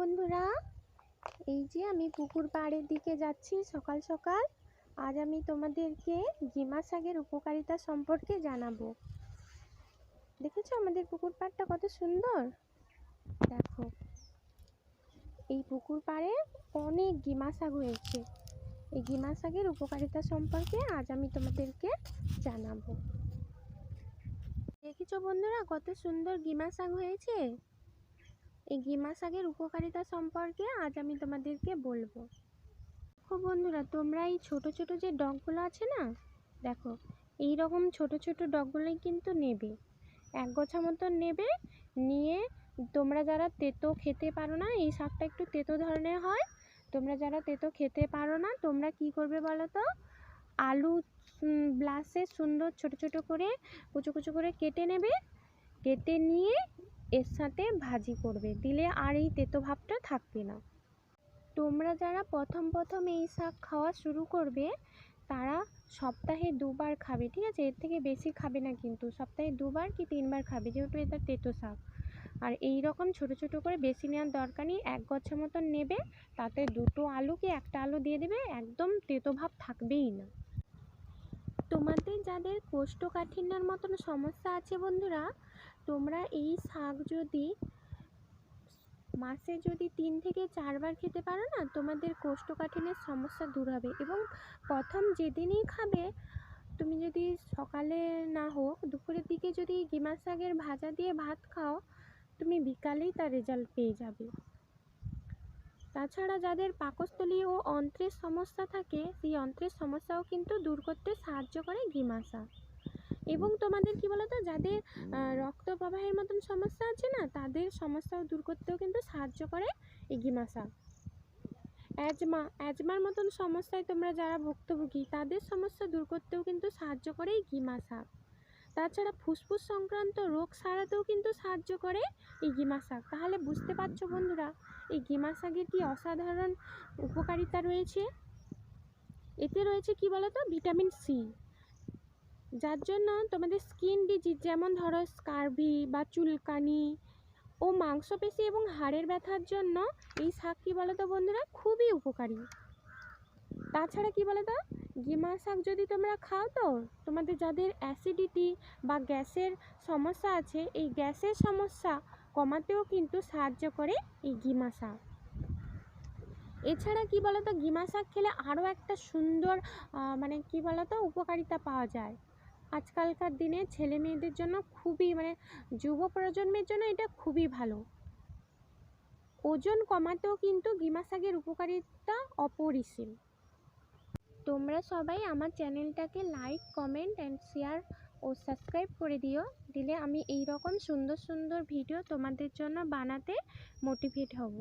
বন্ধুরা, এই যে আমি পুকুর পাড়ের দিকে যাচ্ছি সকাল সকাল। আজ আমি তোমাদেরকে গিমা শাকের উপকারিতা সম্পর্কে জানাবো। দেখেছো আমাদের পুকুর পাড়টা কত সুন্দর। দেখো, এই পুকুর পাড়ে অনেক গিমা শাক হয়েছে। এই গিমা শাকের উপকারিতা সম্পর্কে আজ আমি তোমাদেরকে জানাবো। দেখেছো বন্ধুরা, কত সুন্দর গিমা শাক হয়েছে। এই গিমা শাকের উপকারিতা সম্পর্কে আজ আমি তোমাদেরকে বলবো। দেখো বন্ধুরা, তোমরা এই ছোট ছোট যে ডগগুলো আছে না, দেখো এই রকম ছোট ছোট ডগগুলোই কিন্তু নেবে। এক গোছা মতন নেবে, নিয়ে তোমরা যারা তেতো খেতে পারো না, এই শাকটা একটু তেতো ধরনের হয়, তোমরা যারা তেতো খেতে পারো না, তোমরা কি করবে বলো তো, আলু ব্লাসে সুন্দর ছোট ছোট করে কুচো কুচো করে কেটে নেবে। কেটে নিয়ে এর সাথে ভাজি করবে, দিলে আর এই তেতো ভাবটা থাকবে না। তোমরা যারা প্রথম এই শাক খাওয়া শুরু করবে, তারা সপ্তাহে 2 বার খাবে, ঠিক আছে? এর থেকে বেশি খাবে না, কিন্তু সপ্তাহে 2 বার কি 3 বার খাবে, যেহেতু এটা তেতো শাক। আর এই রকম ছোট ছোট করে বেশি নেওয়ার দরকার নেই, 1 গোছা মতন নেবে, তাতে 2টো আলু কি 1টা আলু দিয়ে দেবে, একদম তেতো ভাব থাকবেই না। তোমাদের যাদের কোষ্ঠকাঠিন্যের মতন সমস্যা আছে বন্ধুরা, তোমরা এই শাক যদি মাসে 3 থেকে 4 বার খেতে পারো না, তোমাদের কোষ্ঠকাঠিন্যের সমস্যা দূর হবে। এবং প্রথম যেদিনই খাবে, তুমি যদি সকালে না হোক দুপুরের দিকে যদি গিমা শাকের ভাজা দিয়ে ভাত খাও, তুমি বিকালেই তার রেজাল্ট পেয়ে যাবে। তাছাড়া যাদের পাকস্থলী ও অন্ত্রের সমস্যা থাকে, সেই অন্ত্রের সমস্যাও কিন্তু দূর করতে সাহায্য করে গিমা শাক। এবং তোমাদের কি বলতো, যাদের রক্ত প্রবাহের মতন সমস্যা আছে না, তাদের সমস্যাও দূর করতেও কিন্তু সাহায্য করে এই গিমা শাক। অ্যাজমার মতন সমস্যায় তোমরা যারা ভুক্তভোগী, তাদের সমস্যা দূর করতেও কিন্তু সাহায্য করে এই গিমা শাক। তাছাড়া ফুসফুস সংক্রান্ত রোগ সারাতেও কিন্তু সাহায্য করে এই গিমা শাক। তাহলে বুঝতে পারছো বন্ধুরা, এই গিমা শাকের কি অসাধারণ উপকারিতা রয়েছে। এতে রয়েছে কি বলতো, ভিটামিন সি, যার জন্য তোমাদের স্কিন ডিজিজ, যেমন ধরো স্কারভি বা চুলকানি ও মাংসপেশি এবং হাড়ের ব্যথার জন্য এই শাক কি বলতো বন্ধুরা, খুবই উপকারী। তাছাড়া কি বলতো, গিমা শাক যদি তোমরা খাও, তো তোমাদের যাদের অ্যাসিডিটি বা গ্যাসের সমস্যা আছে, এই গ্যাসের সমস্যা কমাতেও কিন্তু সাহায্য করে এই গিমা শাক। এছাড়া কি বলতো, গিমা শাক খেলে আরও একটা সুন্দর কি বলতো উপকারিতা পাওয়া যায়। আজকালকার দিনে ছেলে মেয়েদের জন্য খুবই যুব প্রজন্মের জন্য এটা খুবই ভালো। ওজন কমাতেও কিন্তু গিমা শাকের উপকারিতা অপরিসীম। তোমরা সবাই আমার চ্যানেলটাকে লাইক, কমেন্ট অ্যান্ড শেয়ার ও সাবস্ক্রাইব করে দিও, দিলে আমি এই রকম সুন্দর সুন্দর ভিডিও তোমাদের জন্য বানাতে মোটিভেট হব।